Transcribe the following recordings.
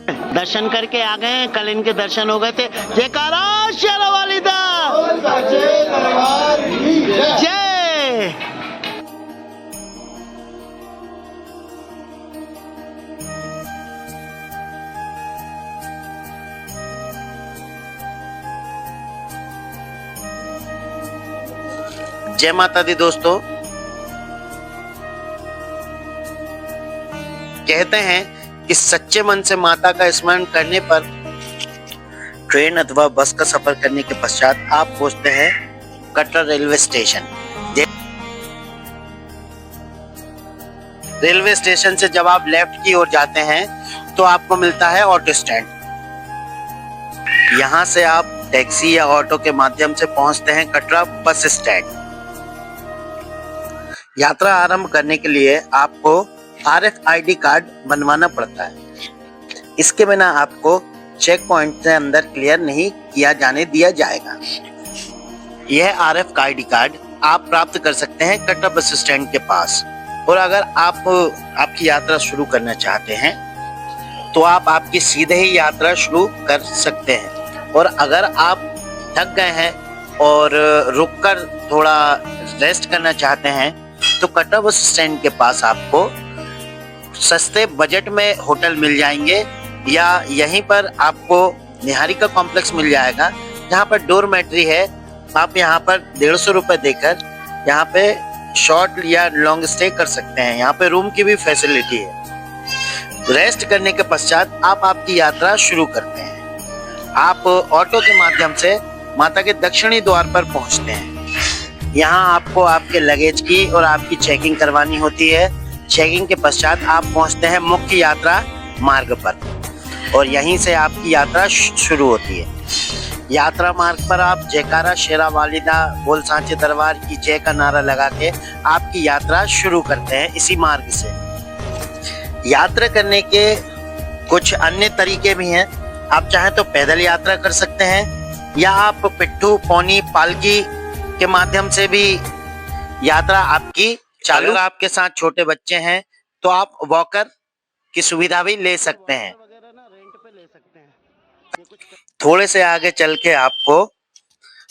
दर्शन करके आ गए हैं, कल इनके दर्शन हो गए थे। जयकारा शेरा वालिदा जय। जय माता दी दोस्तों। कहते हैं कि सच्चे मन से माता का स्मरण करने पर ट्रेन अथवा बस का सफर करने के पश्चात आप पहुंचते हैं Katra railway station. Railway station से जब आप लेफ्ट की ओर जाते हैं तो आपको मिलता है ऑटो स्टैंड। यहां से आप टैक्सी या ऑटो के माध्यम से पहुंचते हैं कटरा बस स्टैंड। यात्रा आरंभ करने के लिए आपको RFID कार्ड बनवाना पड़ता है। इसके बिना आपको चेक पॉइंट से अंदर क्लियर नहीं किया जाने दिया जाएगा। यह RFID कार्ड आप प्राप्त कर सकते हैं कटरा बस स्टैंड के पास। और अगर आप आपकी यात्रा शुरू करना चाहते हैं तो आप आपकी सीधे ही यात्रा शुरू कर सकते हैं। और अगर आप थक गए हैं और रुककर थोड़ा रेस्ट करना चाहते हैं तो कटरा बस स्टैंड के पास आपको सस्ते बजट में होटल मिल जाएंगे या यहीं पर आपको निहारिका कॉम्प्लेक्स मिल जाएगा जहां पर डोरमेट्री है। आप यहां पर 150 रुपए देकर यहां पे शॉर्ट या लॉन्ग स्टे कर सकते हैं। यहाँ पे रूम की भी फैसिलिटी है। रेस्ट करने के पश्चात आप आपकी यात्रा शुरू करते हैं। आप ऑटो के माध्यम से माता के दक्षिणी द्वार पर पहुंचते हैं। यहाँ आपको आपके लगेज की और आपकी चेकिंग करवानी होती है। चेकिंग के पश्चात आप पहुंचते हैं मुख्य यात्रा मार्ग पर और यहीं से आपकी यात्रा शुरू होती है। यात्रा मार्ग पर आप जयकारा शेरा वालिदा बोल सांचे दरबार की जय का नारा लगा के आपकी यात्रा शुरू करते हैं इसी मार्ग से। यात्रा करने के कुछ अन्य तरीके भी हैं। आप चाहें तो पैदल यात्रा कर सकते हैं या आप पिट्ठू पौनी पालकी के माध्यम से भी यात्रा आपकी चालू। अगर आपके साथ छोटे बच्चे हैं तो आप वॉकर की सुविधा भी ले सकते हैं। थोड़े से आगे चल के आपको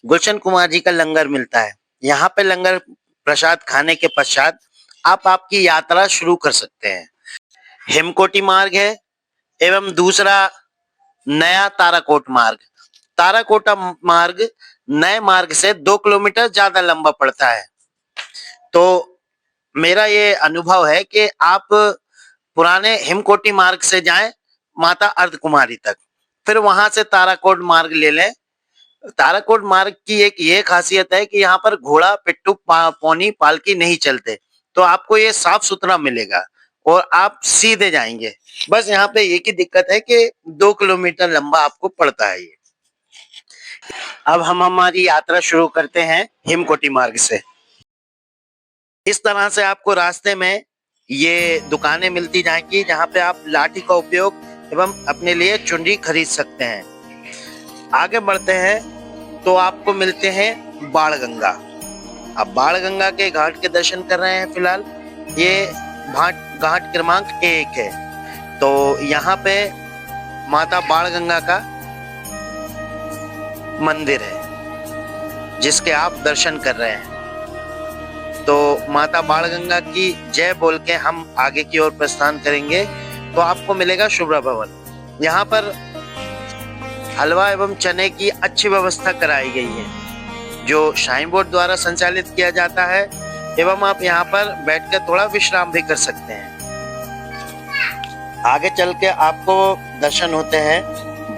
गुलशन कुमार जी का लंगर मिलता है। यहाँ पे लंगर प्रसाद खाने के पश्चात आप आपकी यात्रा शुरू कर सकते हैं। हिमकोटी मार्ग है एवं दूसरा नया ताराकोट मार्ग। ताराकोटा मार्ग नए मार्ग से 2 किलोमीटर ज्यादा लंबा पड़ता है। तो मेरा ये अनुभव है कि आप पुराने हिमकोटी मार्ग से जाएं माता अर्धकुमारी तक, फिर वहां से ताराकोट मार्ग ले लें। ताराकोट मार्ग की एक ये खासियत है कि यहाँ पर घोड़ा पिट्ठू पौनी पालकी नहीं चलते, तो आपको ये साफ सुथरा मिलेगा और आप सीधे जाएंगे। बस यहाँ पे एक ही दिक्कत है कि 2 किलोमीटर लंबा आपको पड़ता है ये। अब हम हमारी यात्रा शुरू करते हैं हिमकोटी मार्ग से। इस तरह से आपको रास्ते में ये दुकानें मिलती जाएंगी जहां पे आप लाठी का उपयोग एवं अपने लिए चुनरी खरीद सकते हैं। आगे बढ़ते हैं तो आपको मिलते हैं बाणगंगा। अब बाणगंगा के घाट के दर्शन कर रहे हैं। फिलहाल ये घाट क्रमांक 1 है। तो यहाँ पे माता बाणगंगा का मंदिर है जिसके आप दर्शन कर रहे हैं। तो माता बाणगंगा की जय बोल के हम आगे की ओर प्रस्थान करेंगे तो आपको मिलेगा शुभ्रा भवन। यहाँ पर हलवा एवं चने की अच्छी व्यवस्था कराई गई है जो शाइन बोर्ड द्वारा संचालित किया जाता है एवं आप यहाँ पर बैठकर थोड़ा विश्राम भी कर सकते हैं। आगे चल के आपको दर्शन होते हैं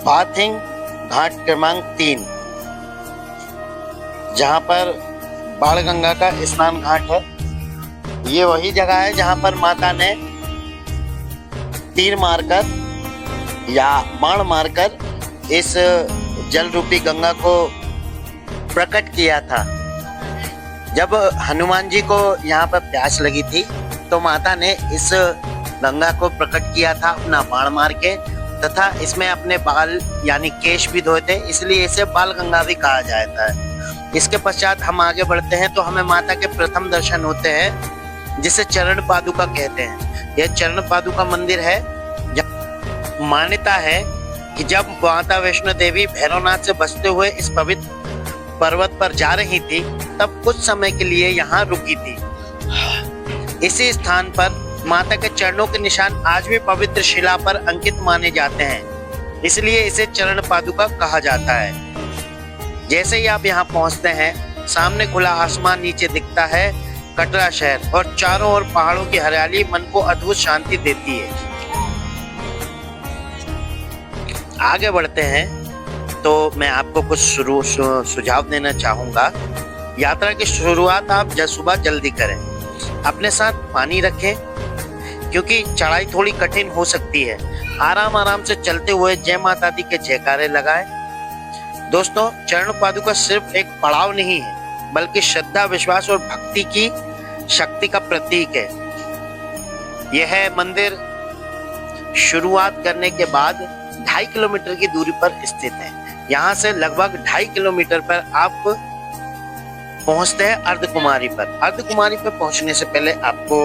बाथिंग घाट क्रमांक 3 जहाँ पर बाणगंगा का स्नान घाट है। ये वही जगह है जहां पर माता ने तीर मारकर या बाण मारकर इस जल रूपी गंगा को प्रकट किया था। जब हनुमान जी को यहाँ पर प्यास लगी थी तो माता ने इस गंगा को प्रकट किया था अपना बाण मार के, तथा इसमें अपने बाल यानी केश भी धोए थे, इसलिए इसे बाल गंगा भी कहा जाता है। इसके पश्चात हम आगे बढ़ते हैं तो हमें माता के प्रथम दर्शन होते हैं जिसे चरण पादुका कहते हैं। यह चरण पादुका मंदिर है मान्यता है कि जब माता वैष्णो देवी भैरवनाथ से बचते हुए इस पवित्र पर्वत पर जा रही थी, तब कुछ समय के लिए यहाँ रुकी थी। इसी स्थान पर माता के चरणों के निशान आज भी पवित्र शिला पर अंकित माने जाते हैं, इसलिए इसे चरण पादुका कहा जाता है। जैसे ही आप यहाँ पहुँचते हैं, सामने खुला आसमान, नीचे दिखता है कटरा शहर और चारों ओर पहाड़ों की हरियाली मन को अद्भुत शांति देती है। आगे बढ़ते हैं तो मैं आपको कुछ सुझाव देना चाहूंगा। यात्रा की शुरुआत आप सुबह जल्दी करें। अपने साथ पानी रखें क्योंकि चढ़ाई थोड़ी कठिन हो सकती है। आराम आराम से चलते हुए जय माता दी के जयकारे लगाएं। दोस्तों, चरण पादुका सिर्फ एक पड़ाव नहीं है, बल्कि श्रद्धा, विश्वास और भक्ति की शक्ति का प्रतीक है। यह मंदिर शुरुआत करने के बाद 2.5 किलोमीटर की दूरी पर स्थित है। यहाँ से लगभग 2.5 किलोमीटर पर आप पहुंचते हैं अर्धकुमारी पर। अर्धकुमारी पर पहुंचने से पहले आपको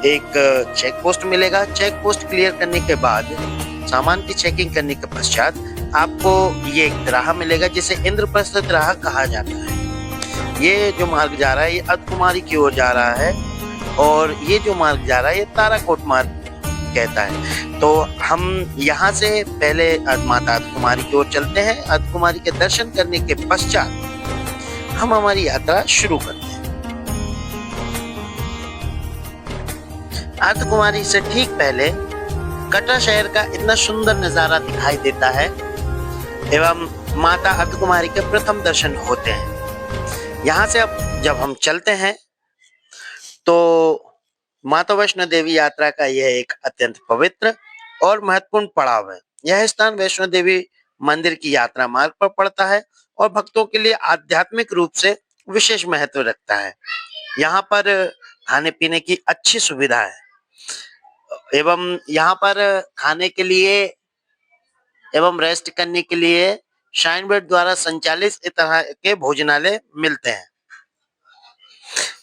एक चेक पोस्ट मिलेगा। चेक पोस्ट क्लियर करने के बाद, सामान की चेकिंग करने के पश्चात आपको ये एक तिराहा मिलेगा, जिसे इंद्रप्रस्थ तिराहा कहा जाता है। ये जो मार्ग जा रहा है, ये अर्धकुमारी की ओर जा रहा है और ये जो मार्ग जा रहा है, ये ताराकोट मार्ग कहता है। तो हम यहाँ से पहले माता अर्धकुमारी की ओर चलते हैं। अर्धकुमारी के दर्शन करने के पश्चात हम हमारी यात्रा शुरू करते हैं। अर्धकुमारी से ठीक पहले कटरा शहर का इतना सुंदर नजारा दिखाई देता है एवं माता अर्धकुमारी के प्रथम दर्शन होते हैं। यहाँ से अब जब हम चलते हैं तो माता वैष्णो देवी यात्रा का यह एक अत्यंत पवित्र और महत्वपूर्ण पड़ाव है। यह स्थान वैष्णो देवी मंदिर की यात्रा मार्ग पर पड़ता है और भक्तों के लिए आध्यात्मिक रूप से विशेष महत्व रखता है। यहाँ पर खाने पीने की अच्छी सुविधा है एवं यहाँ पर खाने के लिए एवं रेस्ट करने के लिए शाइन बेड द्वारा संचालित इस तरह के भोजनालय मिलते हैं।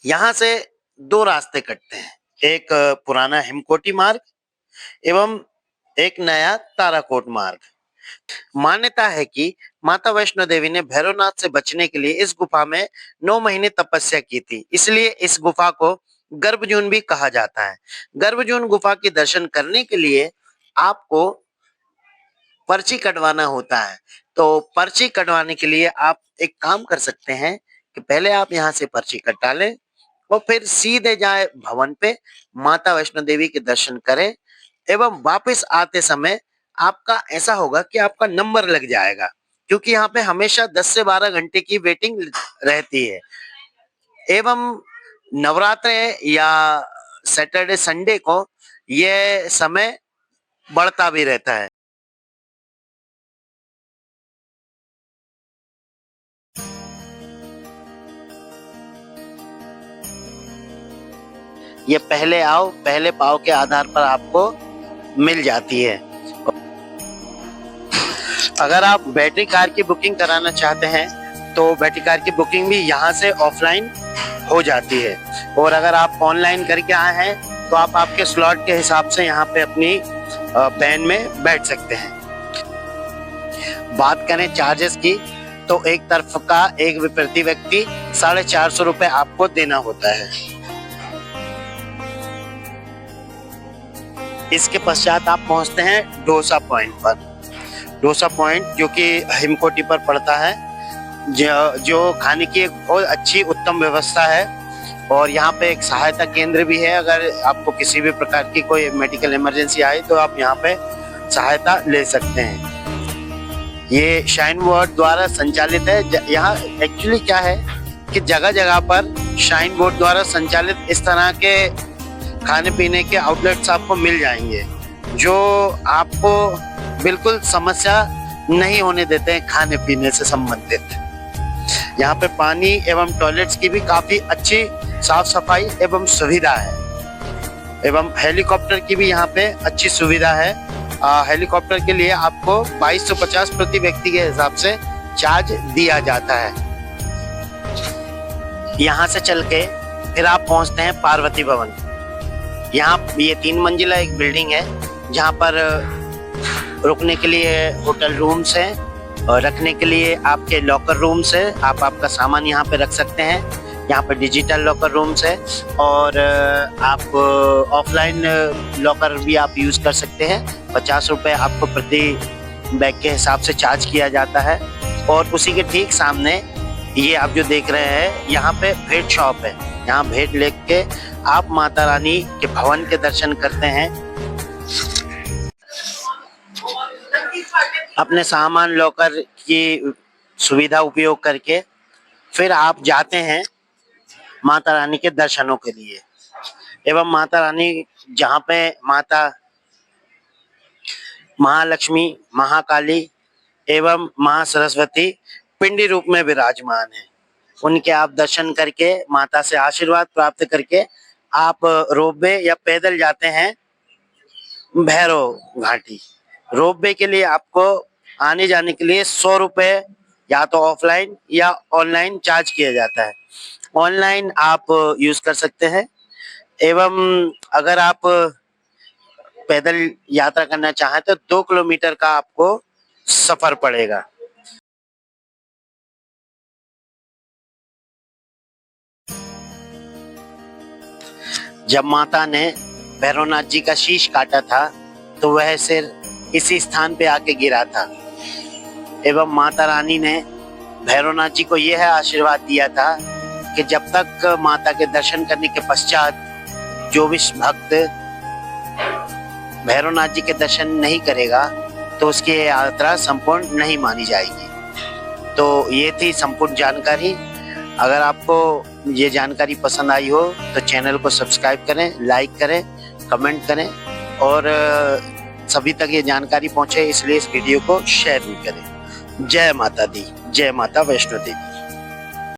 यहाँ से 2 रास्ते कटते हैं, एक पुराना हिमकोटी मार्ग एवं एक नया ताराकोट मार्ग। मान्यता है कि माता वैष्णो देवी ने भैरवनाथ से बचने के लिए इस गुफा में 9 महीने तपस्या की थी, इसलिए इस गुफा को गर्भजून भी कहा जाता है। गर्भजून गुफा के दर्शन करने के लिए आपको पर्ची कटवाना होता है। तो पर्ची कटवाने के लिए आप एक काम कर सकते हैं कि पहले आप यहाँ से पर्ची कटा लें और फिर सीधे जाए भवन पे, माता वैष्णो देवी के दर्शन करें एवं वापस आते समय आपका ऐसा होगा कि आपका नंबर लग जाएगा, क्योंकि यहाँ पे हमेशा 10 से 12 घंटे की वेटिंग रहती है एवं नवरात्र या सैटरडे संडे को यह समय बढ़ता भी रहता है। ये पहले आओ पहले पाओ के आधार पर आपको मिल जाती है। अगर आप बैटरी कार की बुकिंग कराना चाहते हैं तो बैटरी कार की बुकिंग भी यहाँ से ऑफलाइन हो जाती है, और अगर आप ऑनलाइन करके आए हैं तो आप आपके स्लॉट के हिसाब से यहाँ पे अपनी वैन में बैठ सकते हैं। बात करें चार्जेस की, तो एक तरफ का एक प्रति व्यक्ति 450 रुपए आपको देना होता है। इसके पश्चात आप पहुंचते हैं डोसा पॉइंट पर। डोसा पॉइंट जो कि हिमकोटी पर पड़ता है, जो खाने की एक बहुत अच्छी उत्तम व्यवस्था है, और यहाँ पे एक सहायता केंद्र भी है। अगर आपको किसी भी प्रकार की कोई मेडिकल इमरजेंसी आए तो आप यहाँ पे सहायता ले सकते हैं। ये शाइन बोर्ड द्वारा संचालित है। यहाँ एक्चुअली क्या है कि जगह जगह पर शाइन बोर्ड द्वारा संचालित इस तरह के खाने पीने के आउटलेट्स आपको मिल जाएंगे, जो आपको बिल्कुल समस्या नहीं होने देते हैं खाने पीने से संबंधित। यहाँ पे पानी एवं टॉयलेट्स की भी काफी अच्छी साफ सफाई एवं सुविधा है, एवं हेलीकॉप्टर की भी यहाँ पे अच्छी सुविधा है। हेलीकॉप्टर के लिए आपको 2250 प्रति व्यक्ति के हिसाब से चार्ज दिया जाता है। यहाँ से चल के फिर आप पहुँचते हैं पार्वती भवन। यहाँ ये 3 मंजिला एक बिल्डिंग है, जहाँ पर रुकने के लिए होटल रूम्स हैं और रखने के लिए आपके लॉकर रूम्स है। आप आपका सामान यहाँ पे रख सकते हैं। यहाँ पे डिजिटल लॉकर रूम्स है और आप ऑफलाइन लॉकर भी आप यूज़ कर सकते हैं। 50 रुपये आपको प्रति बैग के हिसाब से चार्ज किया जाता है। और उसी के ठीक सामने ये आप जो देख रहे हैं, यहाँ पे भेंट शॉप है। यहाँ भेंट लेके आप माता रानी के भवन के दर्शन करते हैं। अपने सामान लॉकर की सुविधा उपयोग करके फिर आप जाते हैं माता रानी के दर्शनों के लिए। एवं माता रानी जहाँ पे माता महालक्ष्मी, महाकाली एवं मां सरस्वती पिंडी रूप में विराजमान है, उनके आप दर्शन करके माता से आशीर्वाद प्राप्त करके आप रोपवे या पैदल जाते हैं भैरव घाटी। रोपवे के लिए आपको आने जाने के लिए 100 रुपये या तो ऑफलाइन या ऑनलाइन चार्ज किया जाता है। ऑनलाइन आप यूज कर सकते हैं। एवं अगर आप पैदल यात्रा करना चाहें तो 2 किलोमीटर का आपको सफर पड़ेगा। जब माता ने भैरवनाथ जी का शीश काटा था तो वह सिर इसी स्थान पे आके गिरा था। एवं माता रानी ने भैरवनाथ जी को यह आशीर्वाद दिया था कि जब तक माता के दर्शन करने के पश्चात जो भी भक्त भैरवनाथ जी के दर्शन नहीं करेगा तो उसकी यात्रा संपूर्ण नहीं मानी जाएगी। तो ये थी संपूर्ण जानकारी। अगर आपको ये जानकारी पसंद आई हो तो चैनल को सब्सक्राइब करें, लाइक करें, कमेंट करें और सभी तक ये जानकारी पहुंचे इसलिए इस वीडियो को शेयर भी करें। जय माता दी, जय माता वैष्णो देवी।